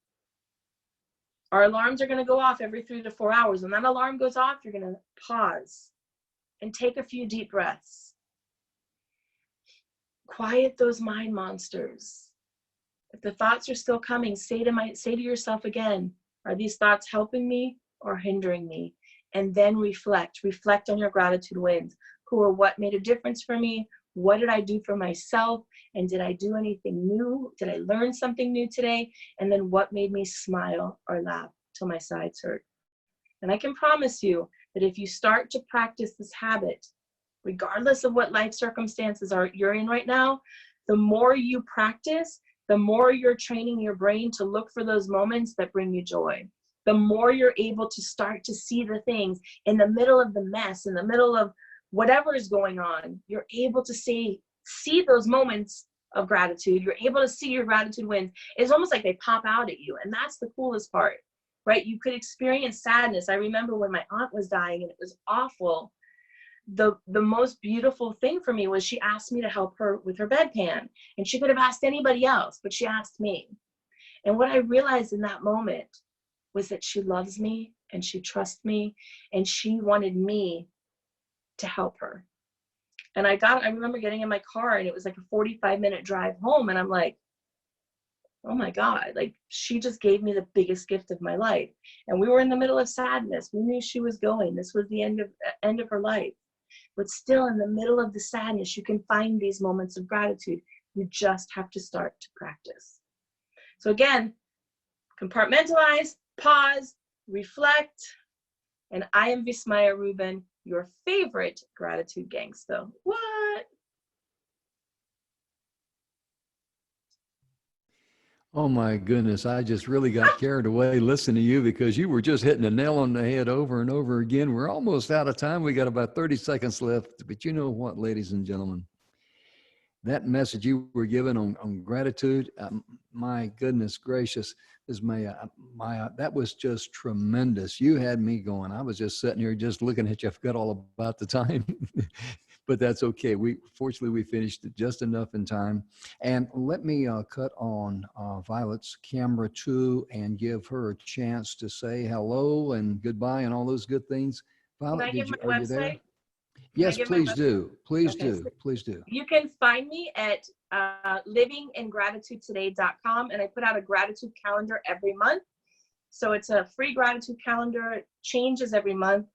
Our alarms are going to go off every 3 to 4 hours. When that alarm goes off, you're going to pause and take a few deep breaths. quiet those mind monsters. If the thoughts are still coming, say to yourself again, are these thoughts helping me or hindering me? And then reflect on your gratitude wins. Who or what made a difference for me? What did I do for myself? And did I do anything new? Did I learn something new today? And then what made me smile or laugh till my sides hurt? And I can promise you that if you start to practice this habit, regardless of what life circumstances you're in right now, the more you practice, the more you're training your brain to look for those moments that bring you joy. The more you're able to start to see the things in the middle of the mess, in the middle of whatever is going on, you're able to see those moments of gratitude. You're able to see your gratitude wins. It's almost like they pop out at you. And that's the coolest part, right? You could experience sadness. I remember when my aunt was dying and it was awful. The most beautiful thing for me was she asked me to help her with her bedpan. And she could have asked anybody else, but she asked me. And what I realized in that moment was that she loves me and she trusts me and she wanted me to help her. And I remember getting in my car and it was like a 45-minute drive home. And I'm like, oh my God, like she just gave me the biggest gift of my life. And we were in the middle of sadness. We knew she was going. This was the end of her life. But still in the middle of the sadness, you can find these moments of gratitude. You just have to start to practice. So again, compartmentalize, pause, reflect. And I am Vismaya Rubin, your favorite gratitude gangster. What? Oh my goodness, I just really got carried away listening to you because you were just hitting the nail on the head over and over again. We're almost out of time. We got about 30 seconds left. But you know what, ladies and gentlemen? That message you were given on gratitude, my goodness gracious, is that was just tremendous. You had me going. I was just sitting here just looking at you. I forgot all about the time, but that's okay. Fortunately, we finished just enough in time. And let me cut on Violet's camera too and give her a chance to say hello and goodbye and all those good things. Violet, are you there? Yes, please do. Please do. Please do. You can find me at livingingratitudetoday.com, and I put out a gratitude calendar every month. So it's a free gratitude calendar. It changes every month.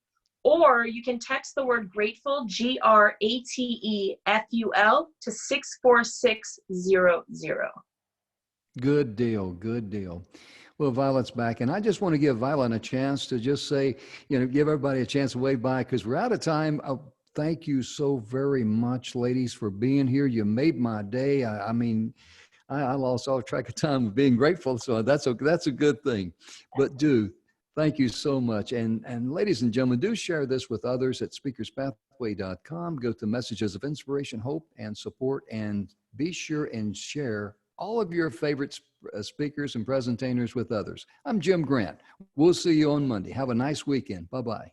Or you can text the word grateful, GRATEFUL, to 64600. Good deal. Good deal. Well, Violet's back, and I just want to give Violet a chance to just say, give everybody a chance to wave by because we're out of time. Thank you so very much, ladies, for being here. You made my day. I lost all track of time of being grateful, so that's a good thing. But thank you so much. And ladies and gentlemen, do share this with others at speakerspathway.com. Go to Messages of Inspiration, Hope, and Support, and be sure and share all of your favorite speakers and presentators with others. I'm Jim Grant. We'll see you on Monday. Have a nice weekend. Bye-bye.